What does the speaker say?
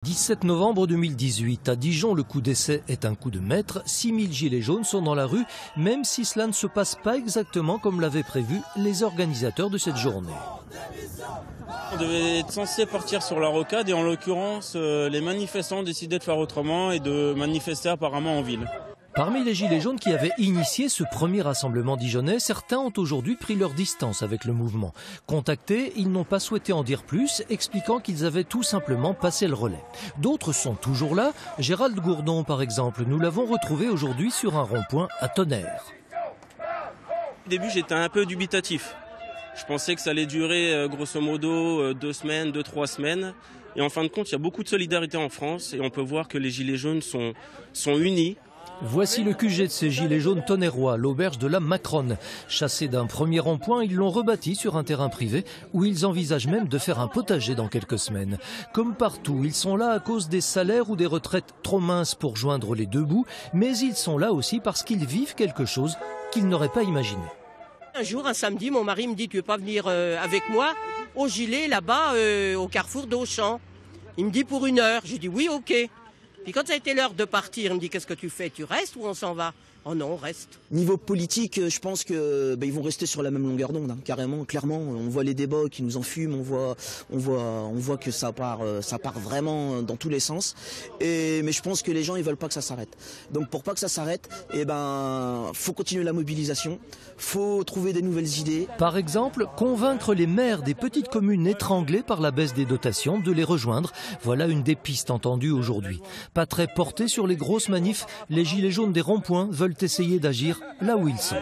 17 novembre 2018, à Dijon, le coup d'essai est un coup de maître. 6000 gilets jaunes sont dans la rue, même si cela ne se passe pas exactement comme l'avaient prévu les organisateurs de cette journée. On devait être censé partir sur la rocade et en l'occurrence, les manifestants ont décidé de faire autrement et de manifester apparemment en ville. Parmi les gilets jaunes qui avaient initié ce premier rassemblement dijonnais, certains ont aujourd'hui pris leur distance avec le mouvement. Contactés, ils n'ont pas souhaité en dire plus, expliquant qu'ils avaient tout simplement passé le relais. D'autres sont toujours là. Gérald Gourdon, par exemple, nous l'avons retrouvé aujourd'hui sur un rond-point à Tonnerre. Au début, j'étais un peu dubitatif. Je pensais que ça allait durer grosso modo 2 semaines, 2-3 semaines. Et en fin de compte, il y a beaucoup de solidarité en France et on peut voir que les gilets jaunes sont unis. Voici le QG de ces gilets jaunes tonnerrois, l'auberge de la Macronne. Chassés d'un premier rond-point, ils l'ont rebâti sur un terrain privé où ils envisagent même de faire un potager dans quelques semaines. Comme partout, ils sont là à cause des salaires ou des retraites trop minces pour joindre les deux bouts, mais ils sont là aussi parce qu'ils vivent quelque chose qu'ils n'auraient pas imaginé. Un jour, un samedi, mon mari me dit « Tu veux pas venir avec moi au gilet là-bas au carrefour d'Auchan ?» Il me dit « Pour 1 heure ». J'ai dit « Oui, ok ». Puis quand ça a été l'heure de partir, il me dit « Qu'est-ce que tu fais? Tu restes ou on s'en va ?» Oh non, on reste. Niveau politique, je pense que ils vont rester sur la même longueur d'onde, hein, carrément, clairement. On voit les débats qui nous enfument, on voit que ça part vraiment dans tous les sens. Mais je pense que les gens ils veulent pas que ça s'arrête. Donc pour pas que ça s'arrête, faut continuer la mobilisation, faut trouver des nouvelles idées. Par exemple, convaincre les maires des petites communes étranglées par la baisse des dotations de les rejoindre. Voilà une des pistes entendues aujourd'hui. Pas très portées sur les grosses manifs, les gilets jaunes des ronds-points veulent essayer d'agir là où ils sont.